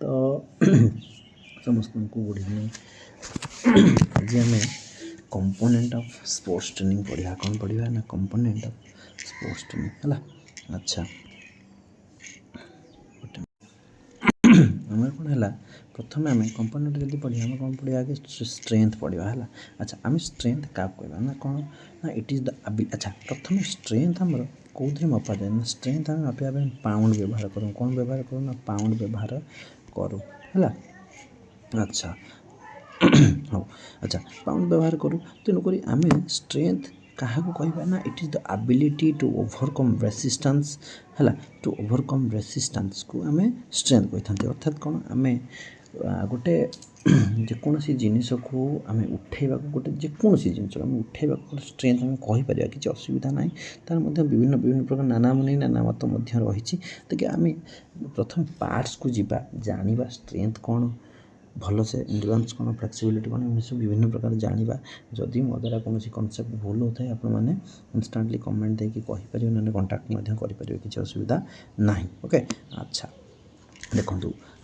तो समस्त को गुड इवनिंग। आज आम कंपोनेंट ऑफ स्पोर्ट्स ट्रेनिंग पढ़ा। कौन पढ़ा ना कंपोनेंट ऑफ स्पोर्ट्स ट्रेनिंग है। अच्छा आम कौन है प्रथम आम कंपोनेंट जब पढ़ा आम कौन पढ़ा आगे स्ट्रेंथ पढ़ा है। अच्छा आम स्ट्रेंथ क्या कहवा ना कौन ना इट इज द अच्छा प्रथम स्ट्रेंथ आमर कौन मपा जाए ना स्ट्रेंथ आम मापा पाउंड व्यवहार करूँ। कौन व्यवहार करूँ ना पाउंड व्यवहार करूँ है। अच्छा हाँ अच्छा पाउंड व्यवहार करूँ तेणुक आम स्ट्रेंथ क्या कहवा ना it is the ability to overcome resistance है। टू ओवरकम रेसिस्टेंस को आम स्ट्रेंथ कही था। अर्थात कौन आम गोटे जेकोसी जिनिस को आम उठेबा गोटे जेकोसी जिन आम उठेबा गोटे स्ट्रेंथ आम कहीपर किसी असुविधा ना। तार विभिन्न विभिन्न प्रकार नाना मुनि नाना मत रही। तो आम प्रथम पार्ट्स को जीवा जाना स्ट्रेंथ कौन भल से एंडुरेंस कौन फ्लेक्सिबिलिटी कौन एम सब विभिन्न प्रकार जाना। जदि मो द्वारा कौन कनसेप्ट भूल होता है आपने इंस्टांटली कमेंट देके कहीपर ना कंटाक्ट करें किसी असुविधा ना। ओके अच्छा देखो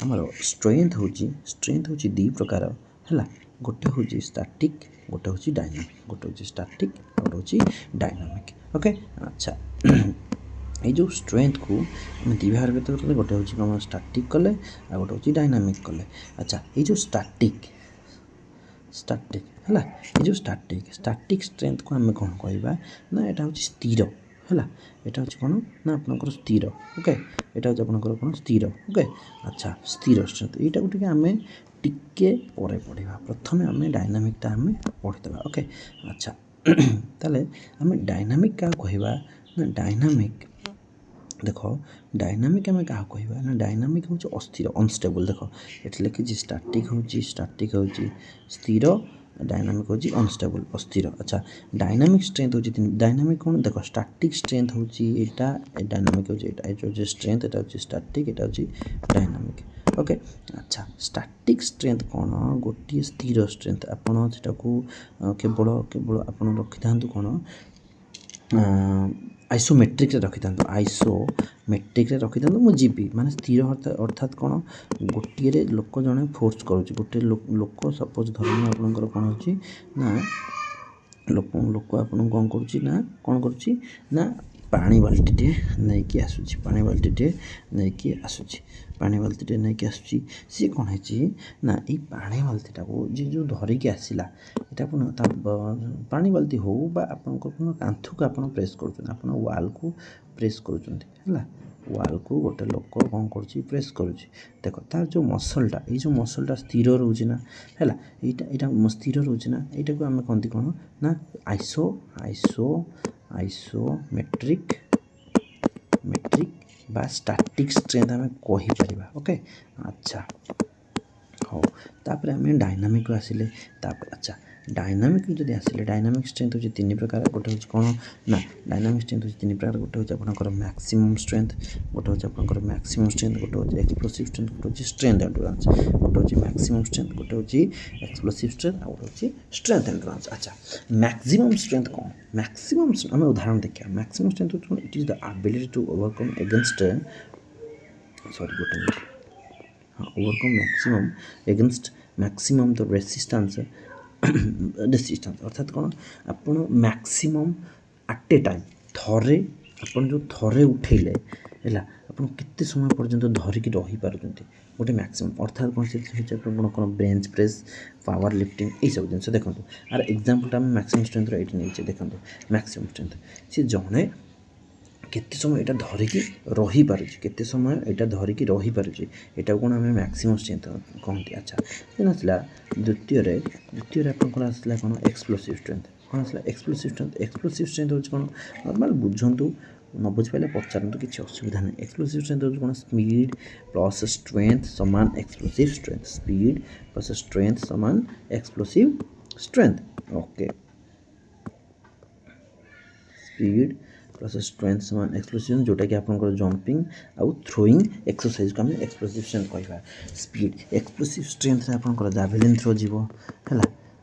आमर स्ट्रेंथ हूँ दी प्रकार है। गोटे हूँ स्टैटिक गोटे हूँ डायनामिक। गोटे हूँ स्टैटिक गोटे हूँ डायनामिक। ओके अच्छा ये जो स्ट्रेंथ को आम दी भाग व्यक्त कले गोटे हूँ कौन स्टैटिक कले आ गोटे हूँ डायनामिक कले। अच्छा ये जो स्टैटिक है ये जो स्टैटिक स्ट्रेंथ को आम कौन कहवा ना यहाँ हूँ स्थिर है। यहाँ हूँ कौन ना आपनकर स्थिर। ओके यहाँ हूँ आपनकर कौन स्थिर। ओके अच्छा स्थिर स्ट्रेंथ यहाँ को आम टिके परे पढ़ा। प्रथम आम डायनामिकटा आम पढ़ीदे। ओके अच्छा ताले आम डायनामिक क्या कहवा ना डायनामिक देख डायनामिक आम क्या कहवा ना डायनामिक हूँ अस्थिर अनस्टेबल। देख ये लिखी स्टैटिक हूँ स्थिर डायनामिक हूँ अनस्टेबल अस्थिर। अच्छा डायनामिक स्ट्रेंथ हूँ डायनामिक कौन देख स्टैटिक स्ट्रेंथ हूँ यहाँ डायनामिक हूँ ये स्ट्रेंथ यहाँ हूँ स्टैटिक यहाँ हूँ डायनामिक। ओके अच्छा स्टैटिक स्ट्रेंथ कौन गोटे स्थिर स्ट्रेंथ आपड़ से केवल केवल आप रखि था कौन आइसोमेट्रिक रखि था। आइसोमेट्रिक रखि था मुझे माने स्थिर अर्थात कौन गोटे लोक जड़े फोर्स करुच्ची गोटे लोक सपोज धरना आपंकर कौन हो लोक आपन कौन करुच्ची कौन करुच्ची ना पानी बाल्टी नहीं कि आसूची पानी बाल्टी नहीं कि आसूची पानी बाल्टी नहीं कि आसूची सी कौन है ना ये पानी बाल्टीटा को जी जो धरिकी आसला यहाँ पानी बाल्टी हो कांथ को आप प्रेस कर वाल को प्रेस कर वाल को गोटे लोक कौन कर प्रेस करुच्ची। देख तार जो मसलटा ये जो मसलटा स्थिर रोचे ना है यहाँ स्थिर रोचे ना यहाँ को आम कहती कौन ना आइसोमेट्रिक बा स्टैटिक स्ट्रेंथ आम कहीपर। ओके अच्छा हाँ तापर आम डायनामिक आसिले अच्छा डायनामिक जब आसिले डायनामिक स्ट्रेंथ हूँ तीन प्रकार। गोटे हूँ कौन ना डायनामिक स्ट्रेंथ हूँ तीन प्रकार। गोटे हूँ आपंकर मैक्सिमम स्ट्रेंथ गोटे हूँ आपंकर मैक्सिमम स्ट्रेंथ गोटे हूँ एक्सप्लोसिव स्ट्रेंथ गोटे हूँ स्ट्रेंथ एंडुरेंस गोटे हूँ मैक्सिमम स्ट्रेंथ गोटे हूँ एक्सप्लोसिव स्ट्रेंथ और गोटे हूँ स्ट्रेंथ एंडुरेंस। अच्छा मैक्सिमम स्ट्रेंथ कौन मैक्सिमम आम उदाहरण देखा मैक्सिमम स्ट्रेंथ हूँ it is the ability to overcome against sorry गोटे मिनट हाँ overcome maximum against maximum the resistance अर्थात कौन आपड़ मैक्सिमम एट ए टाइम थरे आपन जो थरे उठेले है आप केते समय पर्यंत धरिकी रही पार्टी गोटे मैक्सिमम अर्थात कौन से कौन बेंच प्रेस पावर लिफ्टिंग ये सब जिन देखो आर एग्जांपलटा मैक्सिमम स्ट्रेंथ ये नहीं देखो मैक्सिमम स्ट्रेंथ सी जड़े केते समय यहाँ धरिकी रही पारुची केते समय यहाँ धरिकी रही पारुची यहाँ कौन आम मैक्सिमम स्ट्रेंथ कहते। अच्छा देन आसला द्वितीय आपंकर आसला कौन एक्सप्लोसिव स्ट्रेंथ कौन आसला एक्सप्लोसिव स्ट्रेंथ हूँ कौन नॉर्मल बुझंतु न बुझी पारे पचारतु किसी असुविधा नहीं। एक्सप्लोसिव स्ट्रेंथ हूँ कौन स्पीड प्लस स्ट्रेंथ समान explosive strength speed plus strength समान explosive strength. Okay speed plus strength समान एक्सप्लोसिव जोटा कि आपंकर जंपिंग आउ थ्रोइंग एक्सरसाइज को आम एक्सप्लोसिव स्ट्रेंथ कहवा। स्पीड एक्सप्लोसिव स्ट्रेंथ आपंकर जाभेलिन थ्रो जीव है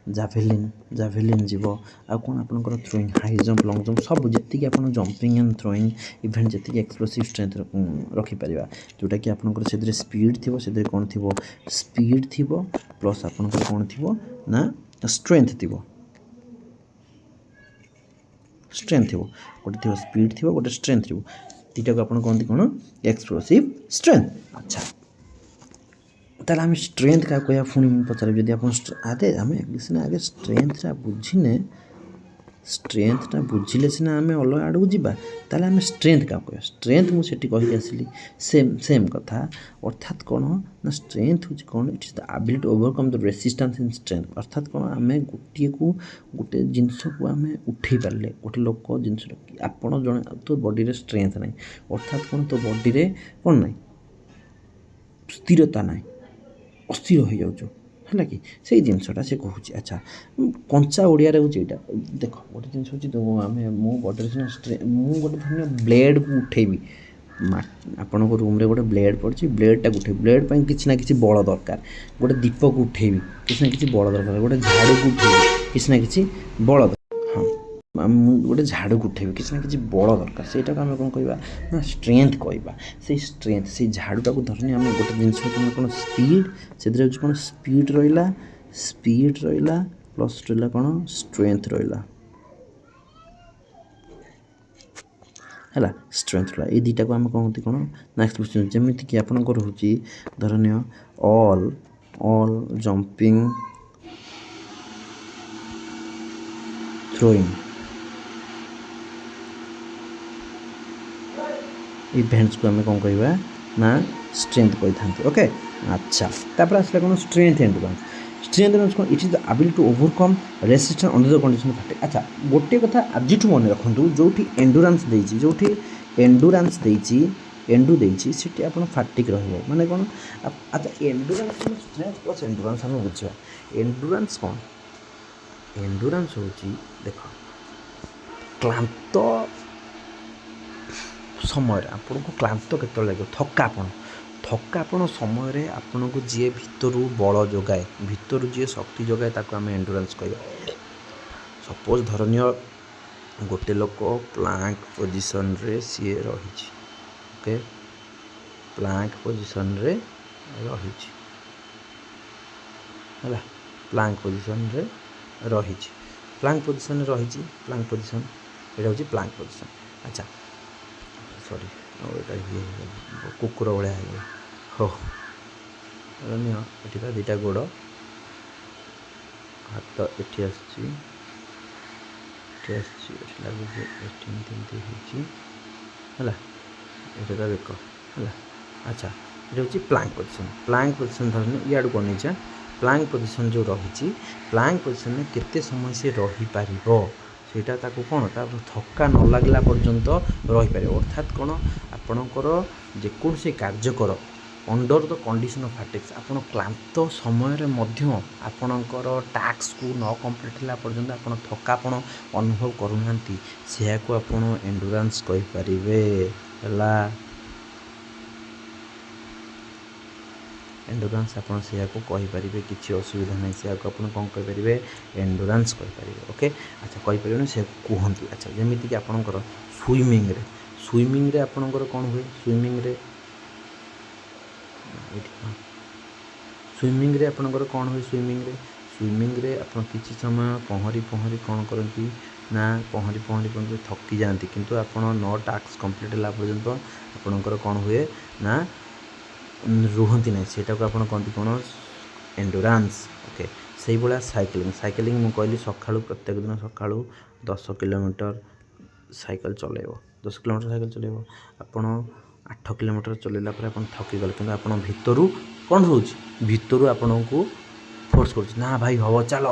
ଜାଭେଲିନ୍ ଯିବ ଆଉ କ'ଣ ଆପଣଙ୍କର throwing high jump long jump ସବୁ ଯେତିକି ଆପଣ ଜମ୍ପିଂ ଆଣ୍ଡ ଥ୍ରୋଇଂ ଇଭେଣ୍ଟ ଯେତିକି ଏକ୍ସପ୍ଲୋସିଭ୍ ଷ୍ଟ୍ରେନ୍ଥ ରଖିପାରିବା ଯେଉଁଟାକି ଆପଣଙ୍କର ସେଥିରେ ସ୍ପିଡ଼୍ ଥିବ ସେଥିରେ କ'ଣ ଥିବ ସ୍ପିଡ଼୍ ଥିବ ପ୍ଲସ୍ ଆପଣଙ୍କର କ'ଣ ଥିବ ନା ଷ୍ଟ୍ରେନ୍ଥ ଥିବ ଗୋଟେ ଥିବ ସ୍ପିଡ଼୍ ଥିବ ଗୋଟେ ଷ୍ଟ୍ରେନ୍ଥ ଥିବ ଦୁଇଟାକୁ ଆପଣ କହନ୍ତି କ'ଣ ଏକ୍ସପ୍ଲୋସିଭ୍ ଷ୍ଟ୍ରେନ୍ଥ। ଆଚ୍ଛା ତାହେଲେ ଆମେ ଷ୍ଟ୍ରେନ୍ଥ କାହାକୁ କହିବା ପୁଣି ମୁଁ ପଚାରିବି ଯଦି ଆପଣ ଆମେ ସିନା ଆଗେ ଷ୍ଟ୍ରେନ୍ଥଟା ବୁଝିଲେ ସିନା ଆମେ ଅଲଗା ଆଡ଼କୁ ଯିବା ତାହେଲେ ଆମେ ଷ୍ଟ୍ରେନ୍ଥ କାହାକୁ କହିବା ଷ୍ଟ୍ରେନ୍ଥ ମୁଁ ସେଠି କହିକି ଆସିଲି ସେମ୍ କଥା ଅର୍ଥାତ୍ କ'ଣ ନା ଷ୍ଟ୍ରେନ୍ଥ ହେଉଛି କ'ଣ it is the ability to overcome the resistance in strength ଅର୍ଥାତ୍ କ'ଣ ଆମେ ଗୋଟେ ଜିନିଷକୁ ଆମେ ଉଠେଇ ପାରିଲେ ଗୋଟେ ଲୋକ ଜିନିଷଟା ଆପଣ ଜଣେ ତୋ ବଡ଼ିରେ ଷ୍ଟ୍ରେନ୍ଥ ନାହିଁ ଅର୍ଥାତ୍ କ'ଣ ତୋ ବଡ଼ିରେ କ'ଣ ନାହିଁ ସ୍ଥିରତା ନାହିଁ ଅସ୍ଥିର ହୋଇଯାଉଛୁ ହେଲା କି ସେଇ ଜିନିଷଟା ସେ କହୁଛି। ଆଚ୍ଛା କଞ୍ଚା ଓଡ଼ିଆରେ ହେଉଛି ଏଇଟା ଦେଖ ଗୋଟେ ଜିନିଷ ହେଉଛି ମୁଁ ବଡ଼ିରେ ସିନା ମୁଁ ଗୋଟେ ଧରିନିଅ ବ୍ଲେଡ଼୍କୁ ଉଠେଇବି ଆପଣଙ୍କ ରୁମ୍ରେ ଗୋଟେ ବ୍ଲେଡ଼୍ ପଡ଼ିଛି ବ୍ଲେଡ଼୍ଟାକୁ ଉଠେଇବି ବ୍ଲେଡ଼୍ ପାଇଁ କିଛି ନା କିଛି ବଳ ଦରକାର ଗୋଟେ ଦୀପକୁ ଉଠେଇବି କିଛି ନା କିଛି ବଳ ଦରକାର ଗୋଟେ ଝାଡ଼ୁକୁ ଉଠେଇବି କିଛି ନା କିଛି ବଳ ହଁ ମୁଁ ଗୋଟେ ଝାଡ଼ୁକୁ ଉଠେଇବି କିଛି ନା କିଛି ବଳ ଦରକାର ସେଇଟାକୁ ଆମେ କ'ଣ କହିବା ନା ଷ୍ଟ୍ରେନ୍ଥ କହିବା ସେଇ ଝାଡ଼ୁଟାକୁ ଧରିନି ଆମେ ଗୋଟେ ଜିନିଷ କ'ଣ ସ୍ପିଡ଼୍ ସେଥିରେ ହେଉଛି କ'ଣ ସ୍ପିଡ଼୍ ରହିଲା ପ୍ଲସ୍ ରହିଲା କ'ଣ ଷ୍ଟ୍ରେନ୍ଥ ରହିଲା ହେଲା ଷ୍ଟ୍ରେନ୍ଥ ରହିଲା ଏଇ ଦୁଇଟାକୁ ଆମେ କହନ୍ତି କ'ଣ ନା ଏକ୍ସପ୍ଲୋସିଭ୍ ଯେମିତିକି ଆପଣଙ୍କର ହେଉଛି ଧରନୀୟ ଅଲ୍ ଜମ୍ପିଂ ଥ୍ରୋଇଂ ଇଭେଣ୍ଟସକୁ ଆମେ କ'ଣ କହିବା ନା ଷ୍ଟ୍ରେନ୍ଥ କହିଥାନ୍ତି ଓକେ। ଆଚ୍ଛା ତାପରେ ଆସିଲା କ'ଣ ଷ୍ଟ୍ରେନ୍ଥ ଏଣ୍ଡୁରାନ୍ସ କ'ଣ it is the ability to overcome resistance under the condition of fatigue. ଆଚ୍ଛା ଗୋଟିଏ କଥା ଆଜିଠୁ ମନେ ରଖନ୍ତୁ ଯେଉଁଠି ଏଣ୍ଡୁରାନ୍ସ ଦେଇଛି ସେଠି ଆପଣ ଫାଟିକ୍ ରହିବ ମାନେ କ'ଣ ଆଚ୍ଛା ଏଣ୍ଡୁରାନ୍ସ ଷ୍ଟ୍ରେନ୍ଥ ପ୍ଲସ୍ ଏଣ୍ଡୁରାନ୍ସ ଆମେ ବୁଝିବା ଏଣ୍ଡୁରାନ୍ସ କ'ଣ ଏଣ୍ଡୁରାନ୍ସ ହେଉଛି ଦେଖ କ୍ଳାନ୍ତ ସମୟରେ ଆପଣଙ୍କୁ କ୍ଳାନ୍ତ କେତେବେଳେ ଲାଗିବ ଥକାପଣ ସମୟରେ ଆପଣଙ୍କୁ ଯିଏ ଭିତରୁ ବଳ ଯୋଗାଏ ଭିତରୁ ଯିଏ ଶକ୍ତି ଯୋଗାଏ ତାକୁ ଆମେ ଏଣ୍ଡୁରାନ୍ସ କହିବା। ସପୋଜ୍ ଧରନୀୟ ଗୋଟେ ଲୋକ ପ୍ଲାଙ୍କ ପୋଜିସନ୍ରେ ସିଏ ରହିଛି ଓକେ ପ୍ଲାଙ୍କ ପୋଜିସନ୍ରେ ରହିଛି ହେଲା ପ୍ଲାଙ୍କ ପୋଜିସନ୍ରେ ରହିଛି ଏଇଟା ହେଉଛି ପ୍ଲାଙ୍କ ପୋଜିସନ୍। ଆଚ୍ଛା ସରି ଏଇଟା କୁକୁର ଭଳିଆ ହେଇଗଲା ହଉ ନିଅ ଏଠି ତ ଦୁଇଟା ଗୋଡ଼ ହାତ ଏଠି ଆସୁଛି ଏଠି ଲାଗୁଛି ଏଠି ଏମିତି ହେଇଛି ହେଲା ଏଇଟା ତ ବେକ ହେଲା। ଆଚ୍ଛା ଏଇଟା ହେଉଛି ପ୍ଲାଙ୍କ ପୋଜିସନ୍ ଧରିନି ଇଆଡ଼କୁ ଅନେଇଛା ପ୍ଲାଙ୍କ ପୋଜିସନ୍ ଯେଉଁ ରହିଛି ପ୍ଲାଙ୍କ ପୋଜିସନ୍ରେ କେତେ ସମୟ ସେ ରହିପାରିବ ସେଇଟା ତାକୁ କ'ଣ ତା ଥକା ନ ଲାଗିଲା ପର୍ଯ୍ୟନ୍ତ ରହିପାରିବ ଅର୍ଥାତ୍ କ'ଣ ଆପଣଙ୍କର ଯେକୌଣସି କାର୍ଯ୍ୟକର ଅଣ୍ଡର ଦ କଣ୍ଡିସନ୍ ଅଫ୍ ଫାଟିଗ୍ସ ଆପଣ କ୍ଳାନ୍ତ ସମୟରେ ମଧ୍ୟ ଆପଣଙ୍କର ଟାସ୍କକୁ ନ କମ୍ପ୍ଲିଟ୍ ହେଲା ପର୍ଯ୍ୟନ୍ତ ଆପଣ ଥକାପଣ ଅନୁଭବ କରୁନାହାନ୍ତି ସେୟାକୁ ଆପଣ ଏଣ୍ଡୁରାନ୍ସ କହିପାରିବେ ହେଲା ଏଣ୍ଡୁରାନ୍ସ ଆପଣ ସେୟାକୁ କହିପାରିବେ କିଛି ଅସୁବିଧା ନାହିଁ ସେୟାକୁ ଆପଣ କ'ଣ କହିପାରିବେ ଏଣ୍ଡୁରାନ୍ସ କହିପାରିବେ ଓକେ। ଆଚ୍ଛା କହିପାରିବେନି ସେ କୁହନ୍ତି। ଆଚ୍ଛା ଯେମିତିକି ଆପଣଙ୍କର ସୁଇମିଂରେ ଆପଣଙ୍କର କ'ଣ ହୁଏ ସୁଇମିଂରେ ଆପଣଙ୍କର କ'ଣ ହୁଏ ସୁଇମିଂରେ ଆପଣ କିଛି ସମୟ ପହଁରି କ'ଣ କରନ୍ତି ନା ପହଁରି ଥକି ଯାଆନ୍ତି କିନ୍ତୁ ଆପଣ ଟାସ୍କ କମ୍ପ୍ଲିଟ୍ ହେଲା ପର୍ଯ୍ୟନ୍ତ ଆପଣଙ୍କର କ'ଣ ହୁଏ ନା ରୁହନ୍ତି ନାହିଁ ସେଇଟାକୁ ଆପଣ କହନ୍ତି କ'ଣ ଏଣ୍ଡୁରାନ୍ସ ଓକେ। ସେଇଭଳିଆ ସାଇକେଲିଂ ମୁଁ କହିଲି ପ୍ରତ୍ୟେକ ଦିନ ସକାଳୁ 10 କିଲୋମିଟର ସାଇକେଲ ଚଲେଇବ ଆପଣ 8 କିଲୋମିଟର ଚଲେଇଲା ପରେ ଆପଣ ଥକିଗଲେ କିନ୍ତୁ ଆପଣ ଭିତରୁ ଆପଣଙ୍କୁ ଫୋର୍ସ କରୁଛି ନା ଭାଇ ହବ ଚାଲ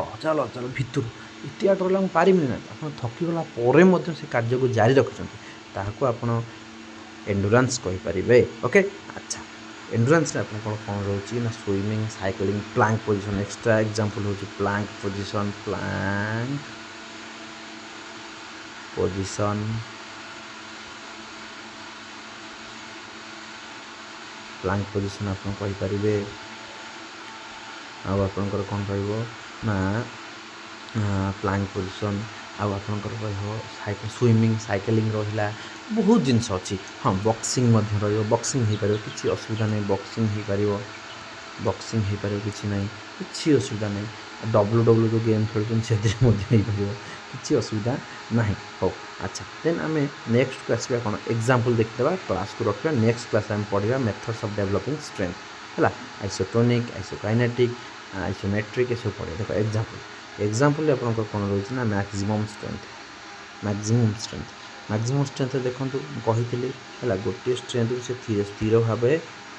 ଭିତରୁ ଏତେ ବାଟ ରହିଲା ମୁଁ ପାରିବିନି ନା ଆପଣ ଥକିଗଲା ପରେ ମଧ୍ୟ ସେ କାର୍ଯ୍ୟକୁ ଜାରି ରଖିଛନ୍ତି ତାହାକୁ ଆପଣ ଏଣ୍ଡୁରାନ୍ସ କହିପାରିବେ ଓକେ। ଆଚ୍ଛା ଏଣ୍ଡୁରାନ୍ସରେ ଆପଣ କ'ଣ ରହୁଛି ନା swimming cycling plant position extra example ହେଉଛି ପ୍ଲାଙ୍କ ଆପଣ କହିପାରିବେ ଆଉ ଆପଣଙ୍କର କ'ଣ ରହିବ ନା ପ୍ଲାଙ୍କ ପୋଜିସନ୍ ଆଉ ଆପଣଙ୍କର ରହିବ ସୁଇମିଂ ସାଇକେଲିଂ ରହିଲା ବହୁତ ଜିନିଷ ଅଛି। ହଁ ବକ୍ସିଂ ମଧ୍ୟ ରହିବ, ବକ୍ସିଂ ହେଇପାରିବ କିଛି ଅସୁବିଧା ନାହିଁ, ବକ୍ସିଂ ହେଇପାରିବ କିଛି ନାହିଁ, କିଛି ଅସୁବିଧା ନାହିଁ। WWE ଯେଉଁ ଗେମ୍ ଖେଳୁଛନ୍ତି ସେଥିରେ ମଧ୍ୟ ହେଇପାରିବ, କିଛି ଅସୁବିଧା ନାହିଁ। ହଉ ଆଚ୍ଛା, ଦେନ୍ ଆମେ ନେକ୍ସଟକୁ ଆସିବା କ'ଣ ଏକ୍ଜାମ୍ପଲ୍ ଦେଖିଦେବା, କ୍ଲାସ୍କୁ ରଖିବା। ନେକ୍ସଟ କ୍ଲାସ୍ ଆମେ ପଢ଼ିବା ମେଥଡ୍ସ ଅଫ୍ ଡେଭଲପିଂ ଷ୍ଟ୍ରେନ୍ଥ ହେଲା, ଆଇସୋଟୋନିକ୍, ଆଇସୋକାଇନେଟିକ୍, ଆଇସୋମେଟ୍ରିକ୍ ଏସବୁ ପଢ଼ିବା। ଦେଖ ଏକ୍ଜାମ୍ପଲ୍ରେ ଆପଣଙ୍କର କ'ଣ ରହୁଛି ନା ମ୍ୟାକ୍ସିମମ୍ ଷ୍ଟ୍ରେନ୍ଥ ଦେଖନ୍ତୁ ମୁଁ କହିଥିଲି ହେଲା, ଗୋଟିଏ ଷ୍ଟ୍ରେନ୍ଥକୁ ସେ ସ୍ଥିର ଭାବେ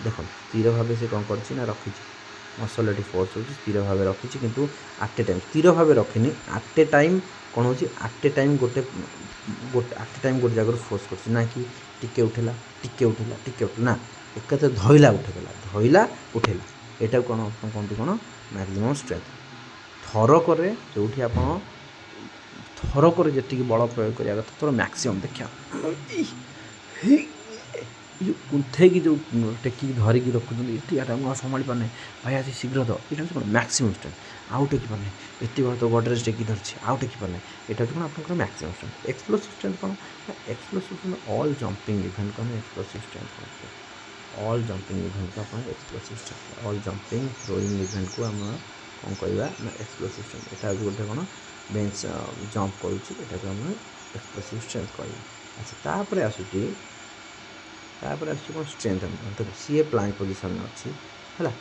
ଦେଖନ୍ତୁ, ସ୍ଥିର ଭାବେ ସେ କ'ଣ କରିଛି ନା ରଖିଛି, ମସଲଟି ଫୋର୍ସ ହେଉଛି ସ୍ଥିର ଭାବେ ରଖିଛି, କିନ୍ତୁ ଆଟ୍ ଏ ଟାଇମ୍ ସ୍ଥିର ଭାବେ ରଖିନି, ଆଟ୍ ଏ ଟାଇମ୍ କ'ଣ ହେଉଛି, ଆଟ୍ ଏ ଟାଇମ୍ ଗୋଟେ ଜାଗାରୁ ଫୋର୍ସ କରୁଛି, ନା କି ଟିକେ ଉଠେଇଲା ନା, ଏକାଥରେ ଧଇଲା ଉଠେଇଲା, ଏଇଟାକୁ କ'ଣ କୁହନ୍ତି, କ'ଣ ମ୍ୟାକ୍ସିମମ୍ ଷ୍ଟ୍ରେନ୍ଥ। ଥରକରେ ଯେଉଁଠି ଆପଣ ଥରକରେ ଯେତିକି ବଳ ପ୍ରୟୋଗ କରିବା କଥା, ତୋର ମ୍ୟାକ୍ସିମମ୍ ଦେଖିବା ଯେଉଁ କୁନ୍ଥେଇକି ଯେଉଁ ଟେକିକି ଧରିକି ରଖୁଛନ୍ତି, ଏଟା ମୁଁ ଆଉ ସମ୍ଭାଳି ପାରୁନି ଭାଇ, ଆଜି ଶୀଘ୍ର ତ, ଏଇଟା ହେଉଛି କ'ଣ ମ୍ୟାକ୍ସିମମ୍ ଷ୍ଟ୍ରେନ୍ଥ। ଆଉ ଟେକି ପାରୁନି, ଏତେ ବଡ଼ ତ ଗଡ଼ରେଜ୍ ଟେକି ଧରିଛି, ଆଉ ଟେକି ପାରୁନି, ଏଇଟା ହେଉଛି କ'ଣ ଆପଣଙ୍କର ମ୍ୟାକ୍ସିମମ୍ ଷ୍ଟ୍ରେନ୍ଥ। ଏକ୍ସପ୍ଲୋସିଭ୍ ଷ୍ଟ୍ରେନ୍ଥ କ'ଣ, explosive strength all jumping event କ'ଣ ଏକ୍ସପ୍ଲୋସିଭ୍ ଷ୍ଟ୍ରେନ୍ଥ କ'ଣ, ଅଲ୍ ଜମ୍ପିଂ ଇଭେଣ୍ଟକୁ ଆପଣ explosive strength, all jumping throwing ଇଭେଣ୍ଟକୁ ଆମେ କ'ଣ କହିବା ନା ଏକ୍ସପ୍ଲୋସିଭ୍ ଷ୍ଟ୍ରେନ୍ଥ। ଏଟା ହେଉଛି ଗୋଟେ କ'ଣ ବେଞ୍ଚ ଜମ୍ପ କରୁଛି, ଏଟାକୁ ଆମେ ଏକ୍ସପ୍ଲୋସିଭ୍ ଷ୍ଟ୍ରେନ୍ଥ କହିବା। ଆଚ୍ଛା, ତାପରେ ଆସୁଛି କ'ଣ ଷ୍ଟ୍ରେନ୍ଥ। ଦେଖ ସିଏ ପ୍ଲାଙ୍କ ପୋଜିସନ୍ରେ ଅଛି ହେଲା,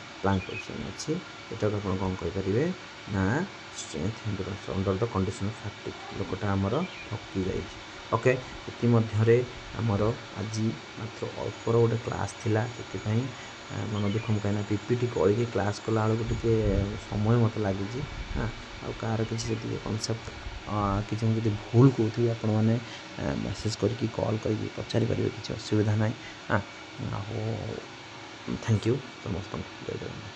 ଏଟାକୁ ଆପଣ କ'ଣ କହିପାରିବେ ନା strength endurance under the condition of fatigue. ଲୋକଟା ଆମର ଥକି ଯାଇଛି। ଓକେ, ଏଥିମଧ୍ୟରେ ଆମର ଆଜି ମାତ୍ର ଅଳ୍ପର ଗୋଟେ କ୍ଲାସ୍ ଥିଲା, ସେଥିପାଇଁ ମନ ଦୁଃଖ, ମୁଁ କାହିଁକିନା ପିପିଟି କରିକି କ୍ଲାସ୍ କଲାବେଳକୁ ଟିକେ ସମୟ ମୋତେ ଲାଗୁଛି। ଆଉ କାହାର କିଛି ଯଦି କନସେପ୍ଟ କିଛି ମୁଁ ଯଦି ଭୁଲ କହୁଥିବି, ଆପଣମାନେ ମେସେଜ୍ କରିକି କଲ୍ କରିକି ପଚାରିପାରିବେ, କିଛି ଅସୁବିଧା ନାହିଁ। ଆଉ ଥ୍ୟାଙ୍କ ୟୁ ସମସ୍ତଙ୍କୁ।